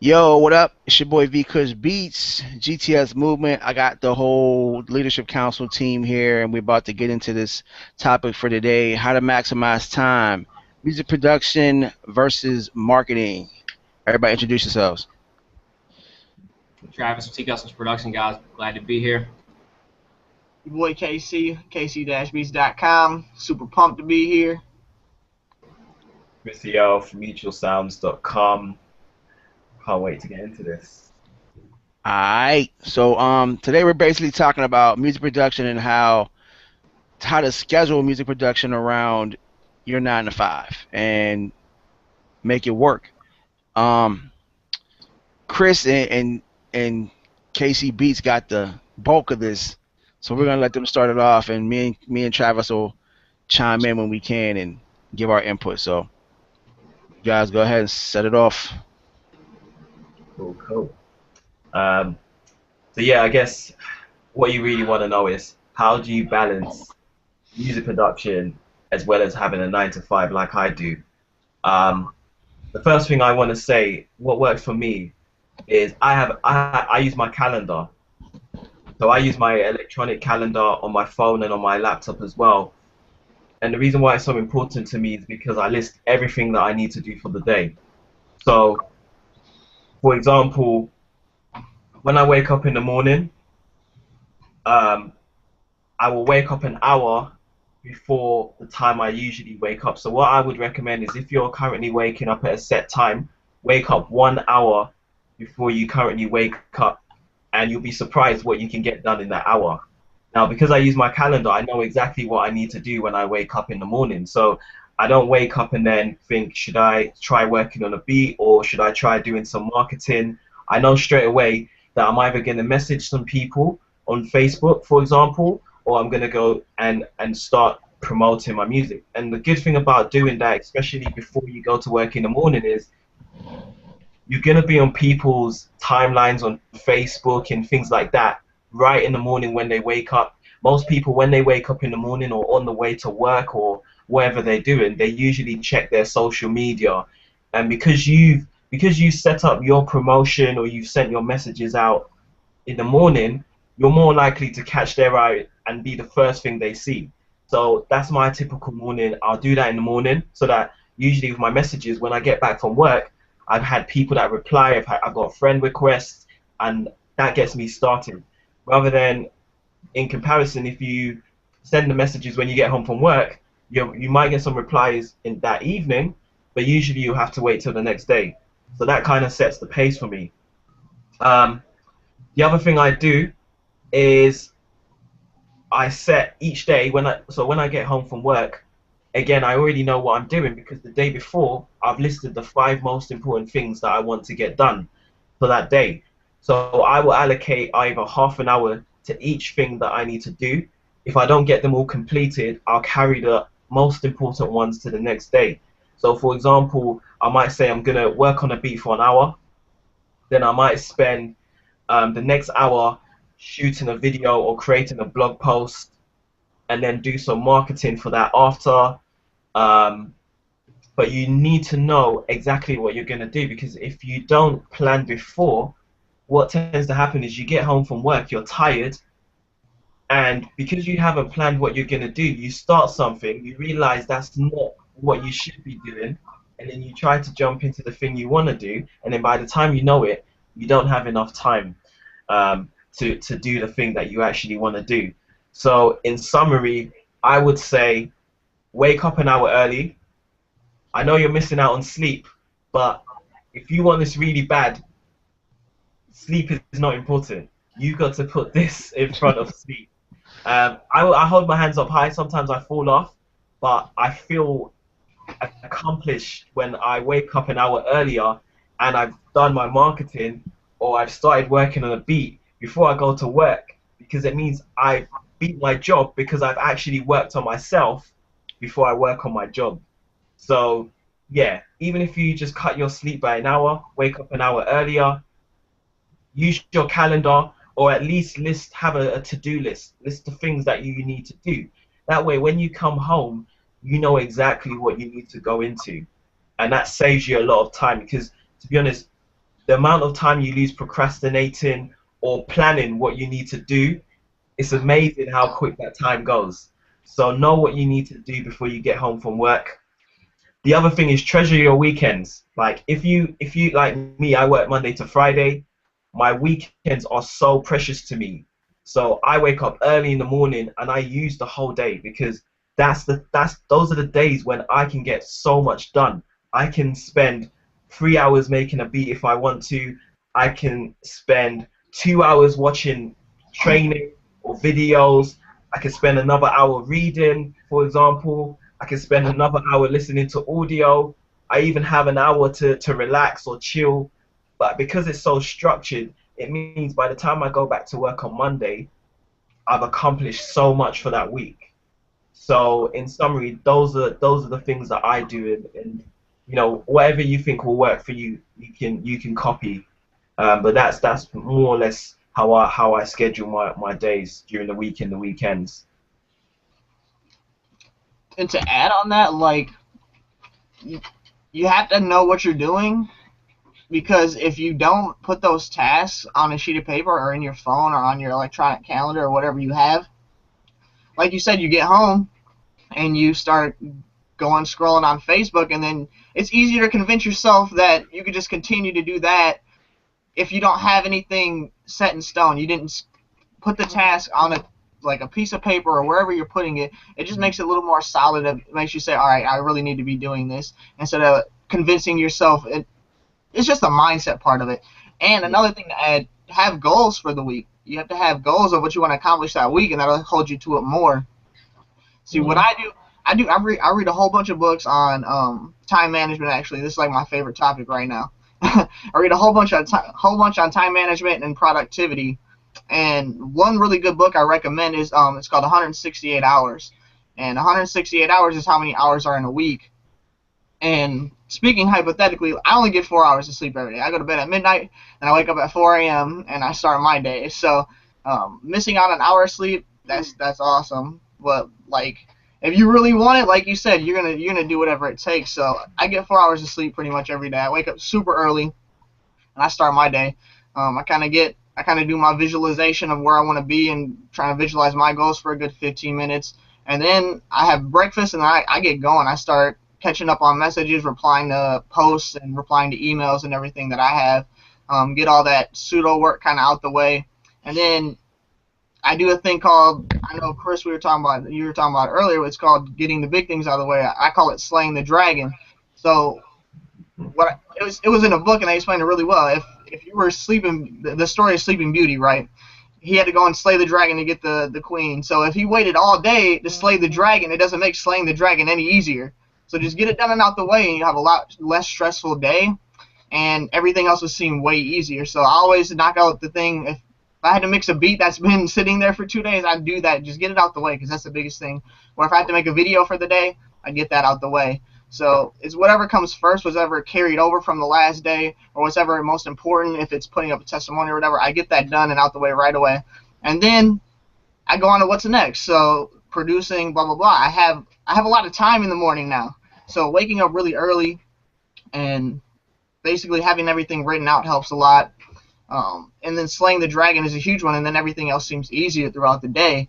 Yo, what up? It's your boy V Kush Beats, GTS Movement. I got the whole Leadership Council team here, and we're about to get into this topic for today: how to maximize time, music production versus marketing. Everybody, introduce yourselves. Travis from T Customs Production, guys. Glad to be here. Your boy KC, KC-Beats.com. Super pumped to be here. Mr. Yo from mutualsounds.com. Can't wait to get into this. All right. So, today we're basically talking about music production and how to schedule music production around your 9 to 5 and make it work. Um, Chris and Casey Beats got the bulk of this, so we're gonna let them start it off, and me and Travis will chime in when we can and give our input. So, you guys, go ahead and set it off. Cool, cool. Um, so yeah, I guess what you really want to know is how do you balance music production as well as having a 9 to 5 like I do. Um, the first thing I want to say, what works for me is I use my calendar. So I use my electronic calendar on my phone and on my laptop as well. And the reason why it's so important to me is because I list everything that I need to do for the day. So, for example, when I wake up in the morning, um, I will wake up an hour before the time I usually wake up. So what I would recommend is if you're currently waking up at a set time, wake up 1 hour before you currently wake up, and you'll be surprised what you can get done in that hour. Now, because I use my calendar, I know exactly what I need to do when I wake up in the morning. So I don't wake up and then think, should I try working on a beat or should I try doing some marketing? I know straight away that I'm either going to message some people on Facebook, for example, or I'm going to go and start promoting my music. And the good thing about doing that, especially before you go to work in the morning, is you're going to be on people's timelines on Facebook and things like that right in the morning when they wake up. Most people, when they wake up in the morning or on the way to work or wherever they're doing, they usually check their social media. And because you set up your promotion or you've sent your messages out in the morning, you're more likely to catch their eye and be the first thing they see. So that's my typical morning. I'll do that in the morning so that usually with my messages, when I get back from work, I've had people that reply, I've got friend requests, and that gets me started. Rather than, in comparison, if you send the messages when you get home from work, you might get some replies in that evening, but usually you have to wait till the next day. So that kind of sets the pace for me. Um, the other thing I do is I set each day when I get home from work, again I already know what I'm doing because the day before I've listed the 5 most important things that I want to get done for that day. So I will allocate either half an hour to each thing that I need to do. If I don't get them all completed, I'll carry the most important ones to the next day. So for example, I might say I'm gonna work on a beat for an hour, then I might spend the next hour shooting a video or creating a blog post, and then do some marketing for that after. Um, but you need to know exactly what you're going to do because if you don't plan before, what tends to happen is you get home from work, you're tired, and because you haven't planned what you're going to do, you start something, you realize that's not what you should be doing, and then you try to jump into the thing you want to do, and then by the time you know it, you don't have enough time to do the thing that you actually want to do. So in summary, I would say wake up an hour early. I know you're missing out on sleep, but if you want this really bad, sleep is not important. You've got to put this in front of sleep. I hold my hands up high. Sometimes I fall off, but I feel accomplished when I wake up an hour earlier and I've done my marketing or I've started working on a beat before I go to work because it means I beat my job because I've actually worked on myself before I work on my job. So yeah, even if you just cut your sleep by an hour, wake up an hour earlier, use your calendar or at least have a to-do list the things that you need to do. That way when you come home you know exactly what you need to go into, and that saves you a lot of time because to be honest, the amount of time you lose procrastinating or planning what you need to do, it's amazing how quick that time goes. So know what you need to do before you get home from work. The other thing is treasure your weekends. Like if you like me, I work Monday to Friday. My weekends are so precious to me. So I wake up early in the morning and I use the whole day because those are the days when I can get so much done. I can spend 3 hours making a beat if I want to. I can spend 2 hours watching training or videos. I can spend another hour reading, for example. I can spend another hour listening to audio. I even have an hour to relax or chill. But because it's so structured, it means by the time I go back to work on Monday, I've accomplished so much for that week. So in summary, those are the things that I do, and you know whatever you think will work for you, you can copy. But that's more or less how I schedule my days during the week and the weekends. And to add on that, like you have to know what you're doing, because if you don't put those tasks on a sheet of paper or in your phone or on your electronic calendar or whatever you have, like you said, you get home and you start going scrolling on Facebook, and then it's easier to convince yourself that you could just continue to do that if you don't have anything set in stone. You didn't put the task on a piece of paper or wherever you're putting it. It just makes it a little more solid. It makes you say, all right, I really need to be doing this, instead of convincing yourself. It's just a mindset part of it. And another thing to add, have goals for the week. You have to have goals of what you want to accomplish that week, and that'll hold you to it more. See, what I read a whole bunch of books on time management. Actually, this is like my favorite topic right now. I read a whole bunch on time management and productivity. And one really good book I recommend is it's called 168 Hours. And 168 hours is how many hours are in a week. And speaking hypothetically, I only get 4 hours of sleep every day. I go to bed at midnight, and I wake up at 4 a.m. and I start my day. So missing out on an hour of sleep, that's awesome. But like, if you really want it, like you said, you're gonna do whatever it takes. So I get 4 hours of sleep pretty much every day. I wake up super early, and I start my day. I kind of do my visualization of where I want to be and trying to visualize my goals for a good 15 minutes. And then I have breakfast, and I get going. I start catching up on messages, replying to posts, and replying to emails and everything that I have. Get all that pseudo work kind of out the way. And then I do a thing called, I know Chris, you were talking about earlier, it's called getting the big things out of the way. I call it slaying the dragon. So it was in a book, and I explained it really well. If you were sleeping, the story of Sleeping Beauty, right? He had to go and slay the dragon to get the queen. So if he waited all day to slay the dragon, it doesn't make slaying the dragon any easier. So just get it done and out the way, and you have a lot less stressful day, and everything else will seem way easier. So I always knock out the thing. If I had to mix a beat that's been sitting there for 2 days, I'd do that. Just get it out the way, because that's the biggest thing. Or if I have to make a video for the day, I'd get that out the way. So it's whatever comes first, whatever carried over from the last day, or whatever most important, if it's putting up a testimony or whatever, I get that done and out the way right away. And then I go on to what's next. So producing, blah, blah, blah. I have a lot of time in the morning now. So waking up really early and basically having everything written out helps a lot. And then slaying the dragon is a huge one, and then everything else seems easier throughout the day.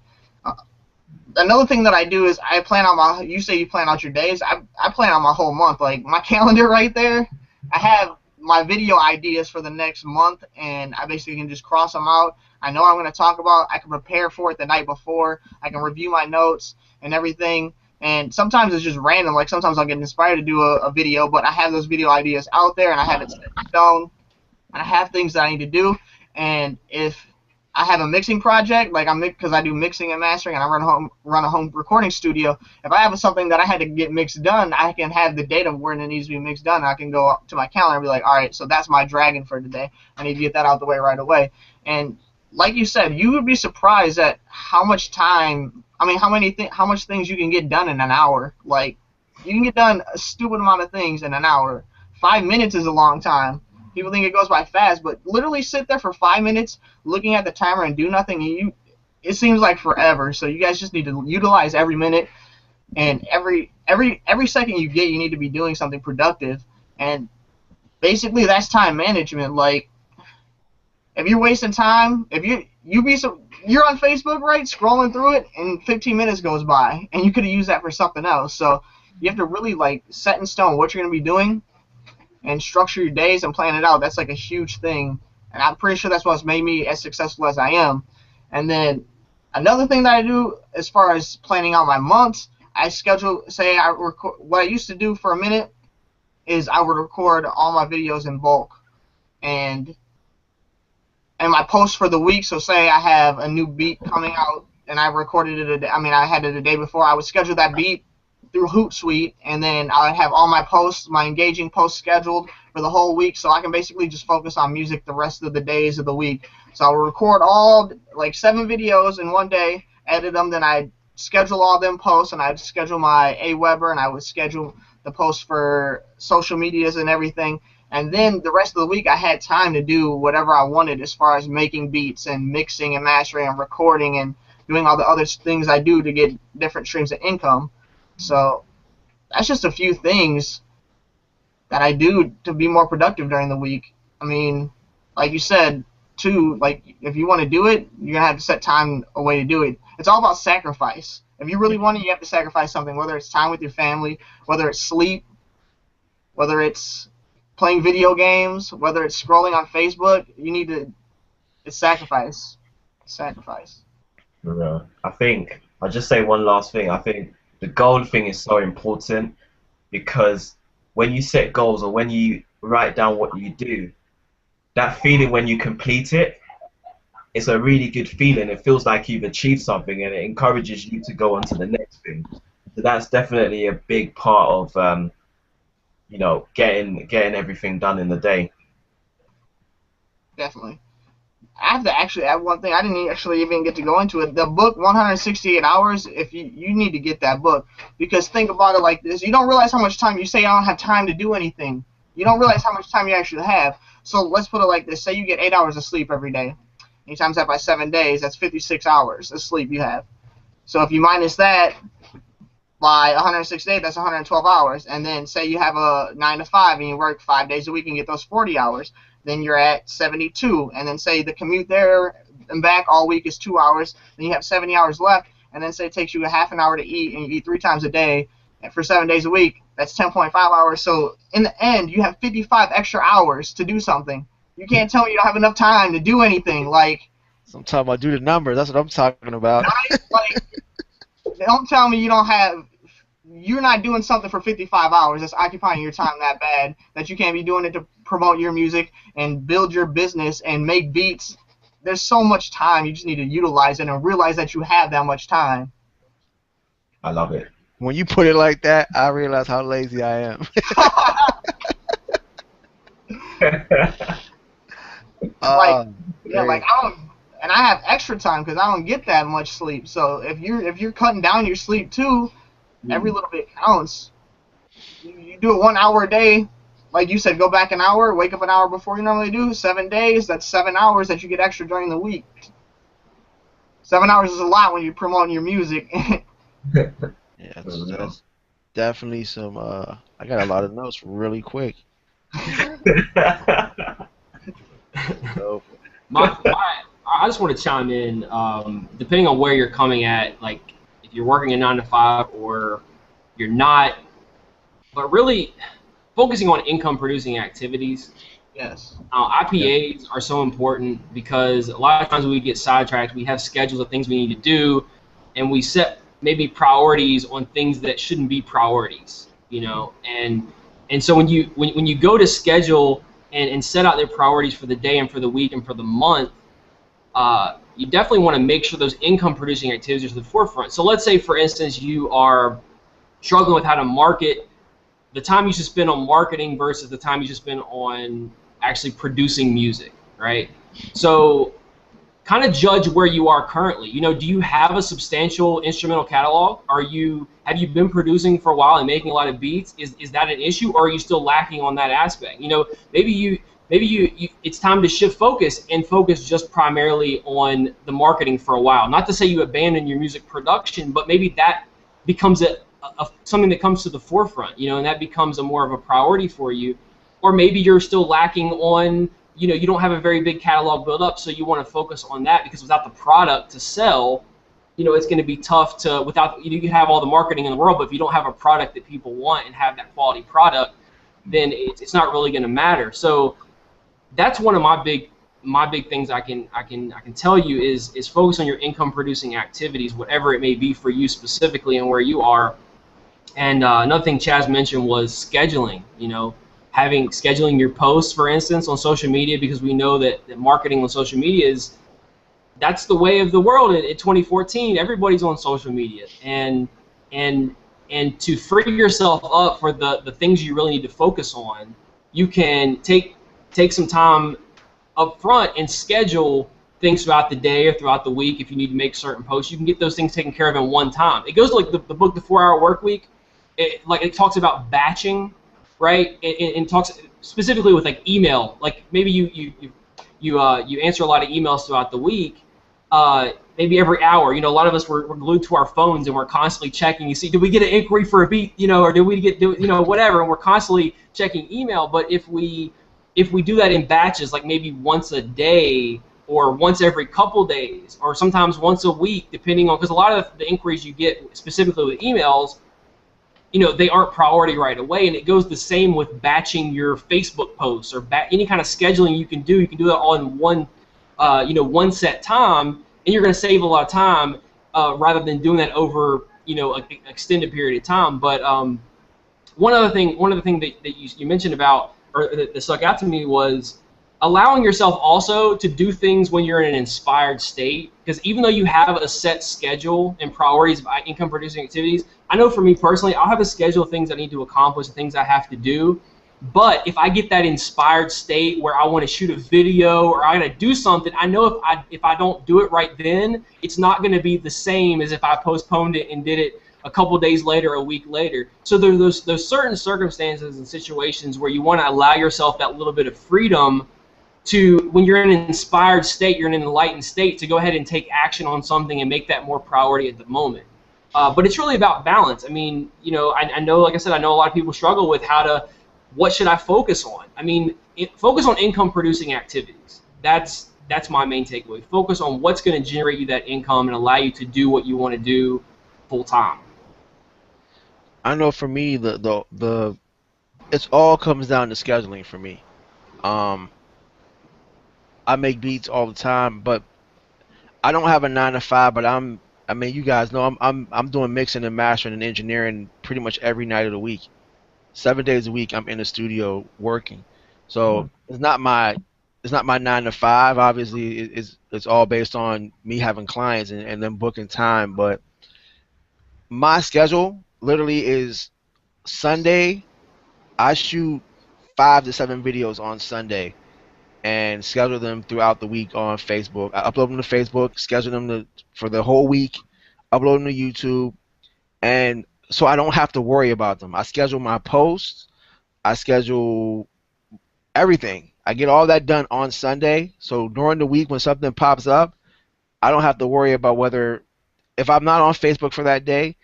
Another thing that I do is I plan out you say you plan out your days. I plan out my whole month. Like my calendar right there, I have my video ideas for the next month, and I basically can just cross them out. I know what I'm going to talk about. I can prepare for it the night before. I can review my notes and everything. And sometimes it's just random. Like sometimes I'll get inspired to do a video, but I have those video ideas out there, and I have it set in stone. And I have things that I need to do. And if I have a mixing project, like because I do mixing and mastering, and I run a home recording studio. If I have something that I had to get mixed done, I can have the date of when it needs to be mixed done. I can go up to my calendar and be like, all right, so that's my dragon for today. I need to get that out the way right away. And like you said, you would be surprised at how much time. I mean, how much things you can get done in an hour. Like you can get done a stupid amount of things in an hour. 5 minutes is a long time. People think it goes by fast, but literally sit there for 5 minutes looking at the timer and do nothing. It seems like forever. So you guys just need to utilize every minute, and every second you get, you need to be doing something productive. And basically that's time management. Like, if you're wasting time, if you're on Facebook, right, scrolling through it, and 15 minutes goes by, and you could have used that for something else. So you have to really like set in stone what you're gonna be doing, and structure your days and plan it out. That's like a huge thing, and I'm pretty sure that's what's made me as successful as I am. And then another thing that I do as far as planning out my months, I schedule. Say I record. What I used to do for a minute is I would record all my videos in bulk, and my posts for the week. So say I have a new beat coming out and I recorded it. I had it the day before. I would schedule that beat through Hootsuite, and then I would have all my posts, my engaging posts scheduled for the whole week, so I can basically just focus on music the rest of the days of the week. So I would record all like 7 videos in one day, edit them, then I'd schedule all them posts, and I'd schedule my Aweber, and I would schedule the posts for social medias and everything. And then the rest of the week I had time to do whatever I wanted as far as making beats and mixing and mastering and recording and doing all the other things I do to get different streams of income. So that's just a few things that I do to be more productive during the week. I mean, like you said, too, like if you want to do it, you're going to have to set time away to do it. It's all about sacrifice. If you really want it, you have to sacrifice something, whether it's time with your family, whether it's sleep, whether it's playing video games, whether it's scrolling on Facebook. It's sacrifice. Sacrifice. Yeah. I think, I'll just say one last thing. I think the goal thing is so important because when you set goals or when you write down what you do, that feeling when you complete it, it's a really good feeling. It feels like you've achieved something and it encourages you to go on to the next thing. So that's definitely a big part of getting everything done in the day. Definitely. I have to actually add one thing. I didn't actually even get to go into it. The book, 168 Hours, if you need to get that book. Because think about it like this. You don't realize how much time you say I don't have time to do anything. You don't realize how much time you actually have. So let's put it like this. Say you get 8 hours of sleep every day. And you times that by 7 days, that's 56 hours of sleep you have. So if you minus that by 168, that's 112 hours. And then say you have a 9 to 5 and you work 5 days a week and get those 40 hours. Then you're at 72, and then say the commute there and back all week is 2 hours, then you have 70 hours left, and then say it takes you a half an hour to eat, and you eat 3 times a day, and for 7 days a week, that's 10.5 hours. So in the end, you have 55 extra hours to do something. You can't tell me you don't have enough time to do anything. Like, So I'm talking about do the numbers. That's what I'm talking about. like, don't tell me you're not doing something for 55 hours that's occupying your time that bad that you can't be doing it to promote your music and build your business and make beats. There's so much time. You just need to utilize it and realize that you have that much time. I love it. When you put it like that, I realize how lazy I am. Like I don't, and I have extra time because I don't get that much sleep. So if you're cutting down your sleep too, every little bit counts. You do it 1 hour a day, like you said, go back an hour, wake up an hour before you normally do. 7 days, that's 7 hours that you get extra during the week. 7 hours is a lot when you're promoting your music. Yeah, that's definitely some. I got a lot of notes really quick. So, I just want to chime in. Depending on where you're coming at, like if you're working a 9 to 5 or you're not, but really focusing on income-producing activities. Yes. IPAs are so important because a lot of times we get sidetracked. We have schedules of things we need to do, and we set maybe priorities on things that shouldn't be priorities. And so when you go to schedule and set out their priorities for the day and for the week and for the month, you definitely want to make sure those income-producing activities are to the forefront. So let's say, for instance, you are struggling with how to market, the time you should spend on marketing versus the time you should spend on actually producing music, right? So kind of judge where you are currently. Do you have a substantial instrumental catalog? Have you been producing for a while and making a lot of beats? Is that an issue, or are you still lacking on that aspect? Maybe it's time to shift focus and focus just primarily on the marketing for a while. Not to say you abandon your music production, but maybe that becomes something that comes to the forefront, and that becomes more of a priority for you. or maybe you're still lacking on, you don't have a very big catalog built up, so you want to focus on that, because without the product to sell, it's going to be tough to, without, you can have all the marketing in the world, but if you don't have a product that people want and have that quality product, then it's not really going to matter. So that's one of my big things I can tell you is focus on your income producing activities, whatever it may be for you specifically and where you are. And another thing Chaz mentioned was scheduling. Scheduling your posts, for instance, on social media, because we know that marketing on social media that's the way of the world in 2014. Everybody's on social media, and to free yourself up for the things you really need to focus on, you can take some time up front and schedule things throughout the day or throughout the week. If you need to make certain posts, you can get those things taken care of in one time. It goes like the book, The 4-Hour Work Week. It talks about batching, right? And talks specifically with like email. Like maybe you answer a lot of emails throughout the week. Maybe every hour, a lot of us we're glued to our phones and we're constantly checking. You see, did we get an inquiry for a beat, or did we get, whatever, and we're constantly checking email. But if we do that in batches, like maybe once a day or once every couple days or sometimes once a week, depending on, because a lot of the inquiries you get specifically with emails, they aren't priority right away, and it goes the same with batching your Facebook posts or any kind of scheduling you can do. You can do that all in one one set time, and you're going to save a lot of time rather than doing that over an extended period of time. But one other thing that you mentioned about, or that stuck out to me, was allowing yourself also to do things when you're in an inspired state. Because even though you have a set schedule and priorities of income producing activities, I know for me personally, I'll have a schedule of things I need to accomplish and things I have to do. But if I get that inspired state where I want to shoot a video or I got to do something, I know if I don't do it right then, it's not going to be the same as if I postponed it and did it a couple days later, a week later. So there's certain circumstances and situations where you want to allow yourself that little bit of freedom to, when you're in an inspired state, you're in an enlightened state, to go ahead and take action on something and make that more priority at the moment. But it's really about balance. I mean, I know, like I said, I know a lot of people struggle with what should I focus on? I mean, focus on income producing activities. That's my main takeaway. Focus on what's going to generate you that income and allow you to do what you want to do full time. I know for me, it all comes down to scheduling for me. I make beats all the time, but I don't have a 9 to 5. But I mean, you guys know I'm doing mixing and mastering and engineering pretty much every night of the week. 7 days a week I'm in the studio working. So it's not my 9 to 5. Obviously, it's all based on me having clients and them booking time. But my schedule literally is Sunday. I shoot 5 to 7 videos on Sunday and schedule them throughout the week on Facebook. I upload them to Facebook, schedule them for the whole week, upload them to YouTube, and so I don't have to worry about them. I schedule my posts, I schedule everything. I get all that done on Sunday, so during the week when something pops up, I don't have to worry about whether, if I'm not on Facebook for that day,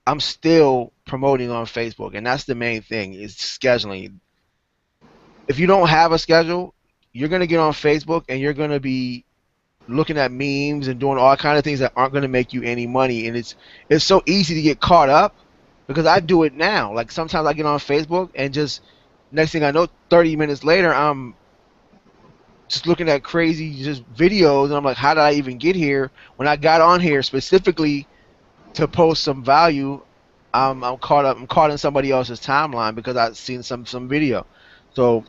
I'm still promoting on Facebook, and that's the main thing, is scheduling. If you don't have a schedule, you're going to get on Facebook and you're going to be looking at memes and doing all kind of things that aren't going to make you any money. And it's so easy to get caught up, because I do it now. Like sometimes I get on Facebook and just next thing I know, 30 minutes later, I'm just looking at crazy just videos, and I'm like, how did I even get here? When I got on here specifically to post some value, I'm caught up. I'm caught in somebody else's timeline because I've seen some video. So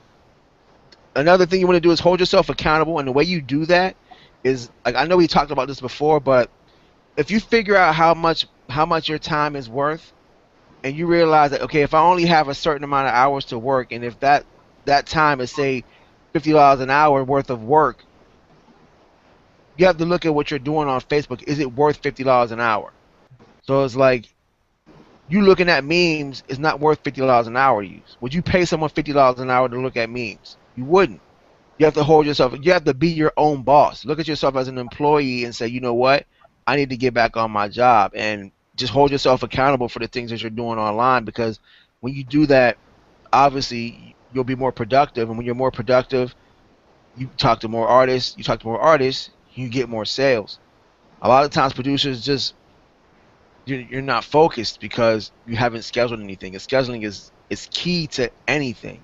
another thing you want to do is hold yourself accountable, and the way you do that is, like, I know we talked about this before, but if you figure out how much your time is worth, and you realize that, okay, if I only have a certain amount of hours to work, and if that time is, say, $50 an hour worth of work, you have to look at what you're doing on Facebook. Is it worth $50 an hour? So it's like, you looking at memes is not worth $50 an hour to use. Would you pay someone $50 an hour to look at memes? You wouldn't. You have to hold yourself. You have to be your own boss. Look at yourself as an employee and say, you know what? I need to get back on my job, and just hold yourself accountable for the things that you're doing online, because when you do that, obviously you'll be more productive, and when you're more productive, you talk to more artists. You talk to more artists, you get more sales. A lot of times, producers just you're not focused because you haven't scheduled anything. And scheduling is key to anything.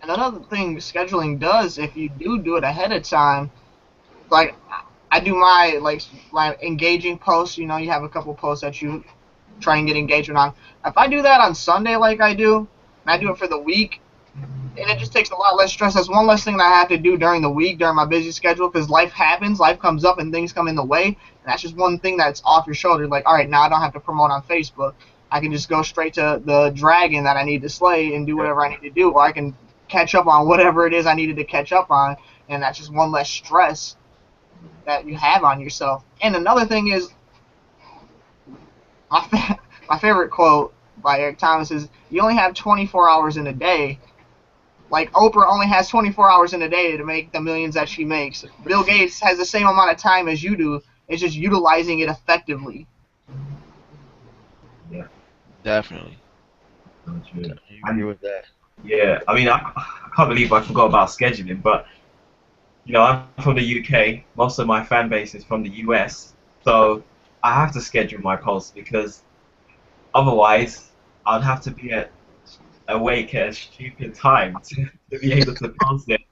And another thing scheduling does, if you do it ahead of time, like I do my engaging posts. You know, you have a couple posts that you try and get engagement on. If I do that on Sunday like I do, and I do it for the week, and it just takes a lot less stress. That's one less thing that I have to do during the week, during my busy schedule, because life happens, life comes up, and things come in the way. And that's just one thing that's off your shoulder. Like, all right, now I don't have to promote on Facebook. I can just go straight to the dragon that I need to slay and do whatever I need to do, or I can catch up on whatever it is I needed to catch up on, and that's just one less stress that you have on yourself. And another thing is, my favorite quote by Eric Thomas is, "You only have 24 hours in a day." Like, Oprah only has 24 hours in a day to make the millions that she makes. Bill Gates has the same amount of time as you do. It's just utilizing it effectively. Yeah, Definitely. so true. I agree with that. Yeah, I mean, I can't believe I forgot about scheduling, but you know, I'm from the UK. Most of my fan base is from the US, so I have to schedule my posts because otherwise I'd have to be awake at a stupid time to be able to post it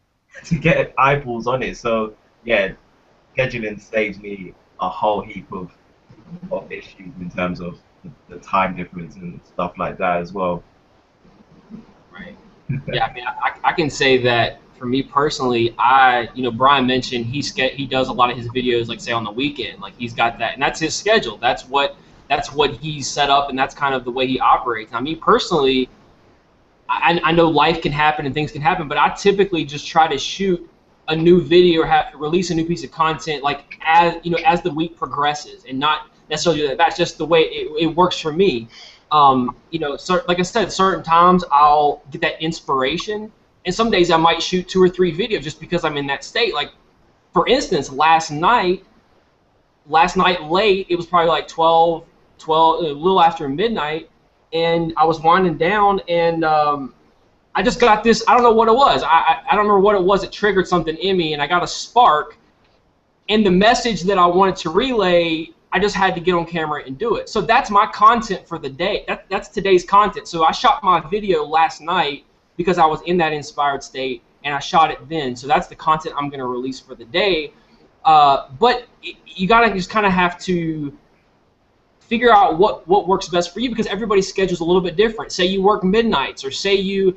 to get eyeballs on it. So yeah, scheduling saves me a whole heap of issues in terms of the time difference and stuff like that as well. Right. Yeah, I mean, I can say that for me personally, Brian mentioned he does a lot of his videos, like say on the weekend, like he's got that, and that's his schedule. That's what he's set up, and that's kind of the way he operates. Now, me personally, I know life can happen and things can happen, but I typically just try to shoot a new video or release a new piece of content like as the week progresses, and not necessarily do that. That's just the way it works for me. Like I said, certain times I'll get that inspiration, and some days I might shoot 2 or 3 videos just because I'm in that state. Like, for instance, last night late, it was probably like 12, a little after midnight, and I was winding down, and I just got this. I don't know what it was. I don't remember what it was. It triggered something in me, and I got a spark. And the message that I wanted to relay, I just had to get on camera and do it. So that's my content for the day. That's today's content. So I shot my video last night because I was in that inspired state, and I shot it then. So that's the content I'm going to release for the day. But you got to just kind of have to figure out what works best for you, because everybody's schedule's a little bit different. Say you work midnights, or say you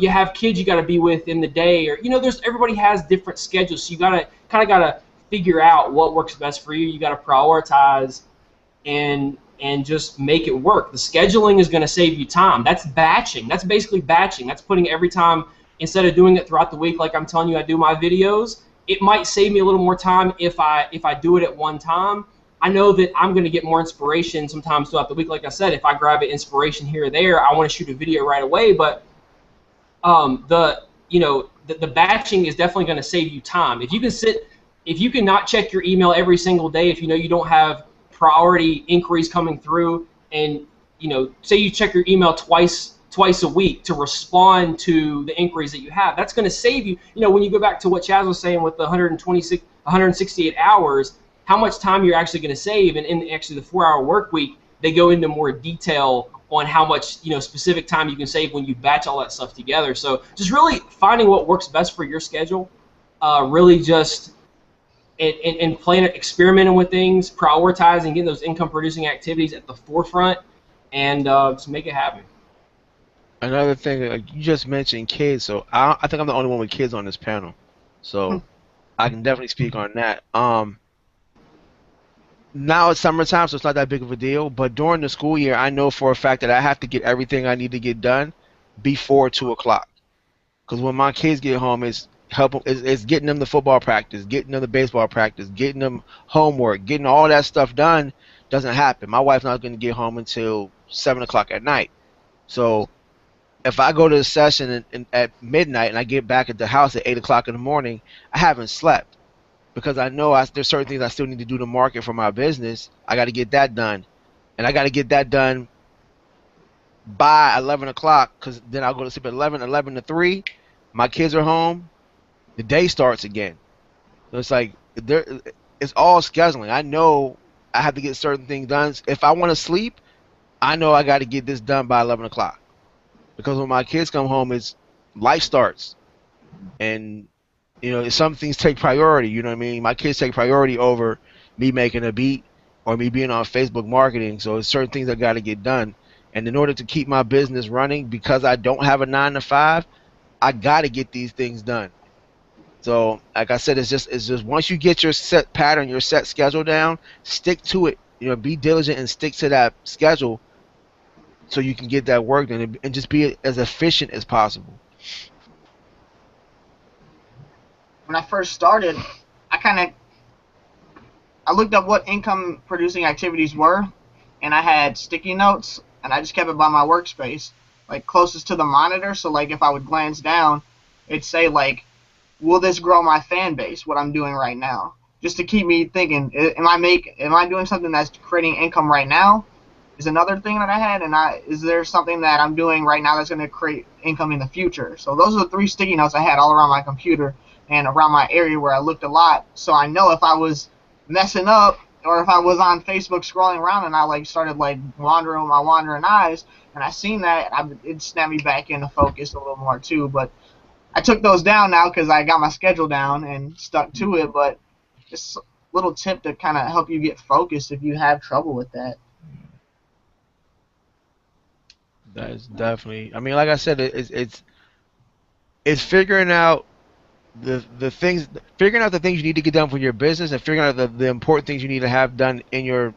have kids you got to be with in the day, or everybody has different schedules. So you kind of gotta figure out what works best for you. You got to prioritize and just make it work. The scheduling is going to save you time. That's batching. That's basically batching. That's putting every time, instead of doing it throughout the week like I'm telling you I do my videos, it might save me a little more time if I do it at one time. I know that I'm going to get more inspiration sometimes throughout the week. Like I said, if I grab an inspiration here or there, I want to shoot a video right away. But the batching is definitely going to save you time. If you can not check your email every single day, if you don't have priority inquiries coming through, and say you check your email twice a week to respond to the inquiries that you have, that's going to save you. When you go back to what Chaz was saying with the 168 hours. How much time you're actually going to save, and in actually the 4-hour work week, they go into more detail on how much specific time you can save when you batch all that stuff together. So just really finding what works best for your schedule, really just and playing, experimenting with things, prioritizing, getting those income producing activities at the forefront, and just make it happen. Another thing, like you just mentioned kids, so I think I'm the only one with kids on this panel, so I can definitely speak on that. Now it's summertime, so it's not that big of a deal. But during the school year, I know for a fact that I have to get everything I need to get done before 2 o'clock. Because when my kids get home, it's getting them the football practice, getting them the baseball practice, getting them homework, getting all that stuff done doesn't happen. My wife's not going to get home until 7 o'clock at night. So if I go to a session at midnight and I get back at the house at 8 o'clock in the morning, I haven't slept. Because I know there's certain things I still need to do to market for my business. I got to get that done. And I got to get that done by 11 o'clock, because then I'll go to sleep at 11 to 3. My kids are home. The day starts again. So it's like it's all scheduling. I know I have to get certain things done. If I want to sleep, I know I got to get this done by 11 o'clock. Because when my kids come home, it's life starts. And, some things take priority. You know what I mean? My kids take priority over me making a beat or me being on Facebook marketing. So it's certain things I got to get done. And in order to keep my business running, because I don't have a 9 to 5, I got to get these things done. So, like I said, it's just once you get your set pattern, your set schedule down, stick to it. Be diligent and stick to that schedule so you can get that work done and just be as efficient as possible. When I first started, I looked up what income producing activities were, and I had sticky notes, and I just kept it by my workspace, like closest to the monitor. So like if I would glance down, it'd say like, will this grow my fan base, what I'm doing right now? Just to keep me thinking, am I doing something that's creating income right now? Is another thing that I had, and is there something that I'm doing right now that's going to create income in the future? So those are the 3 sticky notes I had all around my computer and around my area where I looked a lot. So I know if I was messing up or if I was on Facebook scrolling around and I like started like wandering with my wandering eyes, and I seen that, it snapped me back into focus a little more too. But I took those down now because I got my schedule down and stuck to it. But just a little tip to kind of help you get focused if you have trouble with that. That's definitely. I mean, like I said, it's figuring out the things, you need to get done for your business, and figuring out the important things you need to have done in your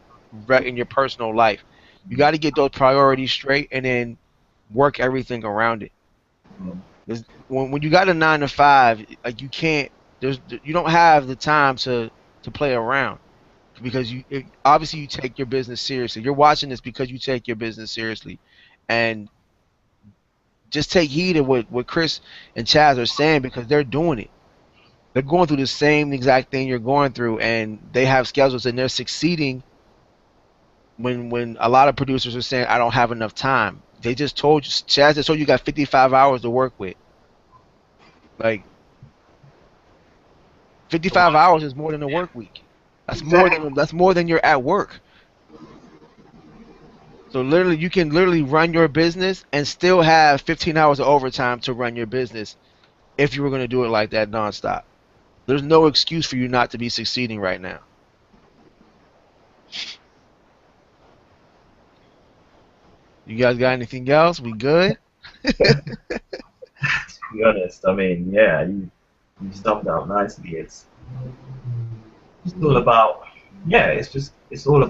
personal life. You got to get those priorities straight, and then work everything around it. When you got a 9 to 5, like you don't have the time to play around, because obviously you take your business seriously. You're watching this because you take your business seriously, and just take heed of what Chris and Chaz are saying, because they're doing it. They're going through the same exact thing you're going through, and they have schedules, and they're succeeding when a lot of producers are saying, I don't have enough time. They just told you, Chaz just told you got 55 hours to work with. Like, 55 hours is more than a work week. That's more than you're at work. So literally, you can literally run your business and still have 15 hours of overtime to run your business if you were going to do it like that nonstop. There's no excuse for you not to be succeeding right now. You guys got anything else? We good? To be honest, I mean, yeah, you stumped out nicely. It's all about, yeah, it's all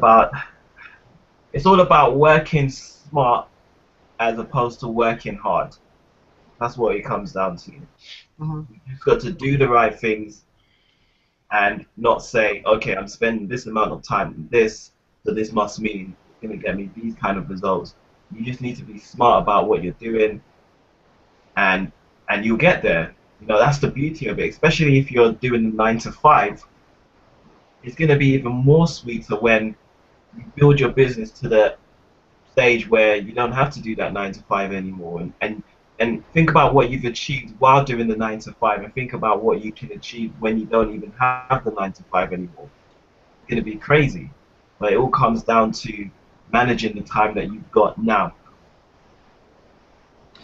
about working smart as opposed to working hard. That's what it comes down to. Mm-hmm. You've got to do the right things and not say, okay, I'm spending this amount of time on this, so this must mean it's going to get me these kind of results. You just need to be smart about what you're doing, and you'll get there. That's the beauty of it, especially if you're doing the 9 to 5. It's going to be even more sweeter when you build your business to the stage where you don't have to do that 9 to 5 anymore, and think about what you've achieved while doing the 9 to 5, and think about what you can achieve when you don't even have the 9 to 5 anymore. It's going to be crazy, but it all comes down to managing the time that you've got now.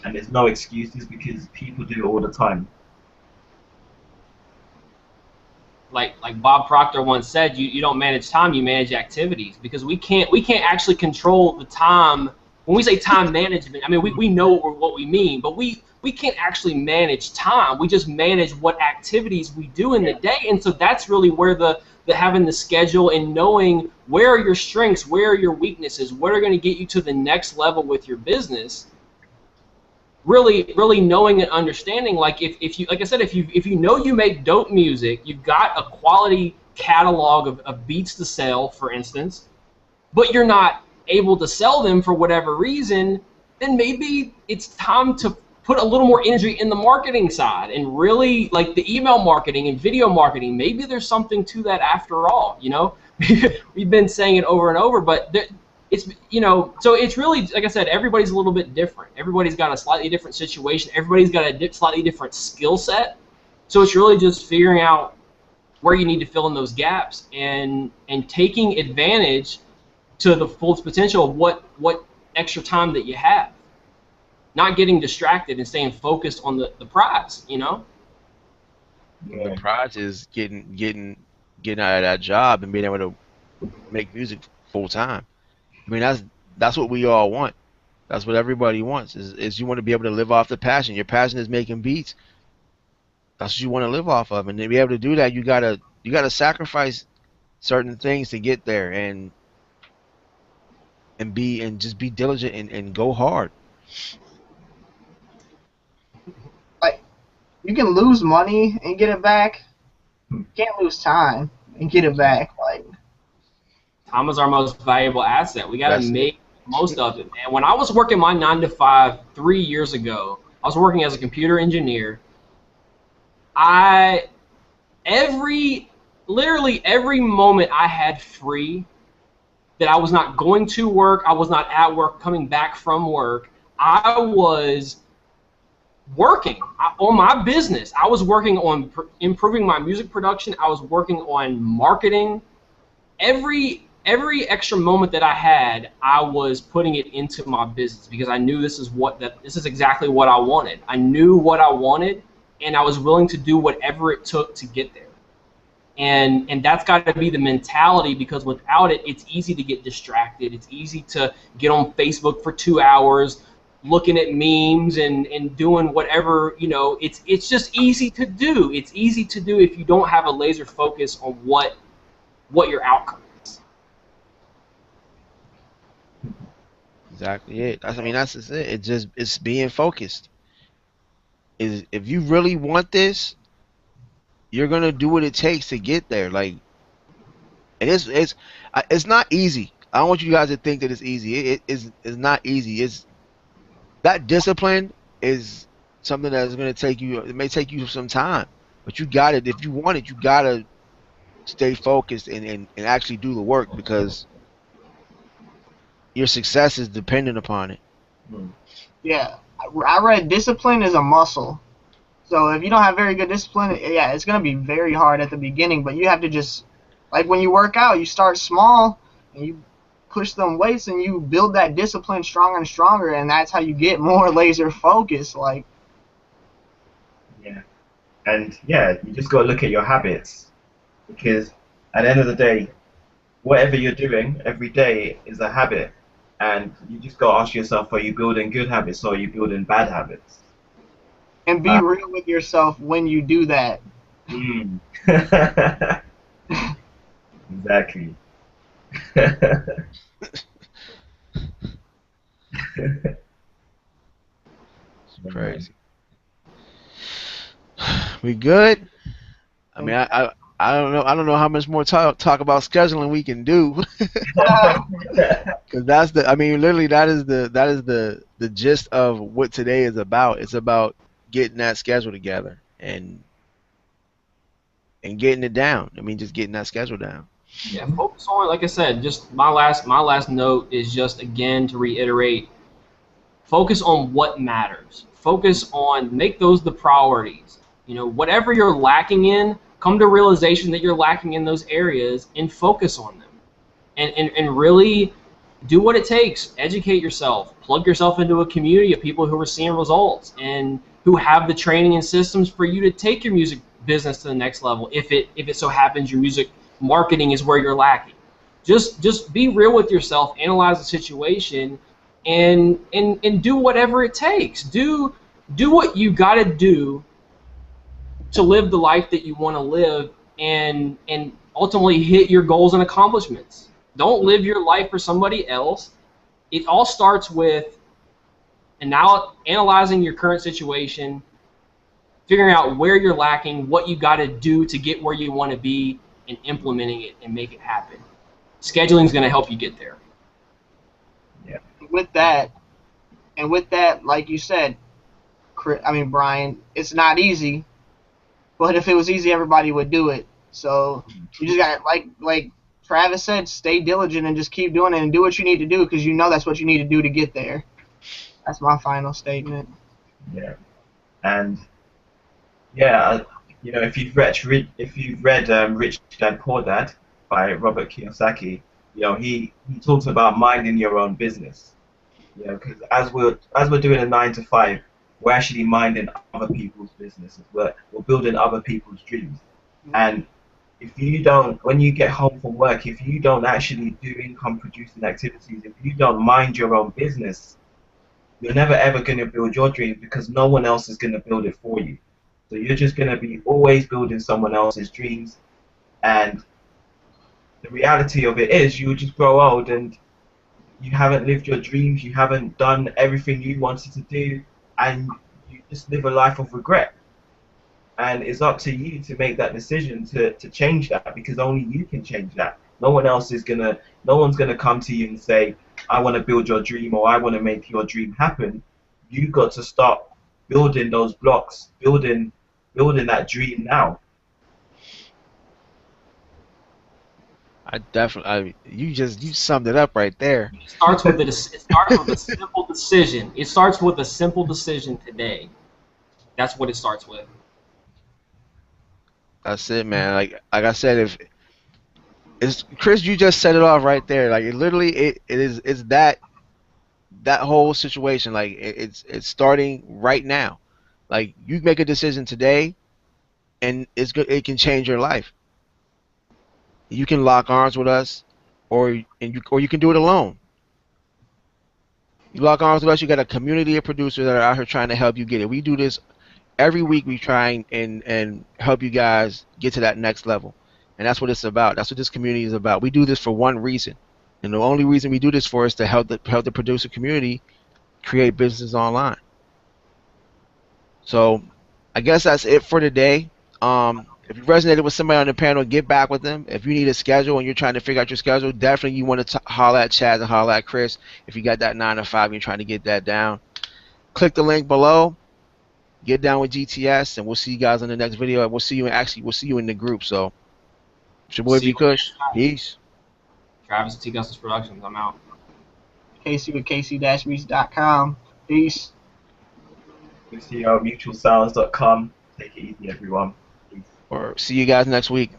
And there's no excuses, because people do it all the time. Like Bob Proctor once said, you don't manage time, you manage activities, because we can't actually control the time. When we say time management, I mean we know what we mean, but we can't actually manage time. We just manage what activities we do in the day, and so that's really where the having the schedule and knowing where are your strengths, where are your weaknesses, what are going to get you to the next level with your business. Really knowing and understanding, like if you, like I said, if you know you make dope music, you've got a quality catalog of beats to sell, for instance, but you're not able to sell them for whatever reason, then maybe it's time to put a little more energy in the marketing side, and really, like the email marketing and video marketing, maybe there's something to that after all. We've been saying it over and over, but it's, you know, so it's really, like I said, everybody's a little bit different. Everybody's got a slightly different situation. Everybody's got a slightly different skill set. So it's really just figuring out where you need to fill in those gaps and taking advantage to the fullest potential of what extra time that you have. Not getting distracted and staying focused on the prize, you know? The prize is getting out of that job and being able to make music full time. I mean, that's what we all want. That's what everybody wants. Is you want to be able to live off the passion. Your passion is making beats. That's what you want to live off of, and to be able to do that, you gotta sacrifice certain things to get there, and just be diligent and go hard. Like, you can lose money and get it back. You can't lose time and get it back. Like, Time is our most valuable asset. We got to That's make most of it, man. When I was working my 9 to 5 3 years ago, I was working as a computer engineer. I literally every moment I had free that I was not going to work, I was not at work, coming back from work, I was working on my business. I was working on improving my music production. I was working on marketing. Every extra moment that I had, I was putting it into my business because I knew this is exactly what I wanted. I knew what I wanted, and I was willing to do whatever it took to get there. And that's got to be the mentality, because without it, it's easy to get distracted. It's easy to get on Facebook for 2 hours looking at memes and doing whatever, you know. It's just easy to do. It's easy to do if you don't have a laser focus on what your outcome is. exactly it. That's just it. It's being focused. Is if you really want this, you're gonna do what it takes to get there. Like, and it's not easy. I don't want you guys to think that it's easy. It's not easy. It's that discipline is something that's gonna take you. It may take you some time, but you got it. If you want it, you gotta stay focused and actually do the work, because your success is dependent upon it. yeah, I read discipline is a muscle. So if you don't have very good discipline, yeah, it's gonna be very hard at the beginning. But you have to just, like when you work out, you start small and you push them weights and you build that discipline stronger and stronger, and that's how you get more laser focus. Like, Yeah. And yeah, you just got to look at your habits, because at the end of the day, whatever you're doing every day is a habit, and you just got to ask yourself: are you building good habits or are you building bad habits? and be real with yourself when you do that. Mm. Exactly. It's crazy. We good? I mean, I don't know. I don't know how much more talk about scheduling we can do, because that's the. I mean, literally, that is the gist of what today is about. It's about getting that schedule together and getting it down. I mean, just getting that schedule down. Yeah, focus on, like I said, just my last note is just, again, to reiterate, focus on what matters. Focus on, make those the priorities. You know, whatever you're lacking in, come to realization that you're lacking in those areas and focus on them. And really do what it takes. Educate yourself. Plug yourself into a community of people who are seeing results and who have the training and systems for you to take your music business to the next level. If it so happens your music marketing is where you're lacking. Just be real with yourself, analyze the situation, and do whatever it takes. Do what you got to do to live the life that you want to live, and ultimately hit your goals and accomplishments. Don't live your life for somebody else. It all starts with analyzing your current situation, figuring out where you're lacking, what you got to do to get where you want to be, and implementing it and make it happen. Scheduling is going to help you get there. Yeah. With that, like you said, Brian, it's not easy. But if it was easy, everybody would do it. So you just got, like Travis said, stay diligent and just keep doing it and do what you need to do because you know that's what you need to do to get there. That's my final statement. Yeah, and yeah, if you've read Rich Dad Poor Dad by Robert Kiyosaki, he talks about minding your own business. Because as we're doing a 9 to 5, we're actually minding other people's businesses. We're building other people's dreams. And if you don't, when you get home from work, if you don't actually do income producing activities, if you don't mind your own business, you're never ever going to build your dreams because no one else is going to build it for you. So you're just going to be always building someone else's dreams. And the reality of it is you just grow old and you haven't lived your dreams, you haven't done everything you wanted to do, and you just live a life of regret. And it's up to you to make that decision to change that, because only you can change that. No one's gonna come to you and say, I want to build your dream or I want to make your dream happen. You got to start building those blocks, building that dream now. You summed it up right there. It starts with a simple decision. It starts with a simple decision today. That's what it starts with. That's it, man. Like I said, if it's Chris, you just set it off right there. Like it's that whole situation. Like it's starting right now. Like you make a decision today, and it's good. It can change your life. You can lock arms with us, or you can do it alone. You lock arms with us. You got a community of producers that are out here trying to help you get it. We do this every week. We try and help you guys get to that next level, and that's what it's about. That's what this community is about. We do this for one reason, and the only reason we do this for is to help the producer community create businesses online. So, I guess that's it for today. If you resonated with somebody on the panel, get back with them. If you need a schedule and you're trying to figure out your schedule, definitely you want to holler at Chaz and holler at Chris. If you got that 9 to 5 and you're trying to get that down, click the link below. Get down with GTS, and we'll see you guys in the next video. We'll see you in the group. So, it's your boy B Kush. Peace. Travis and T Gus's Productions. I'm out. Casey with KC-Beats.com. Peace. We see you at mutualsounds.com. Take it easy, everyone. Or see you guys next week.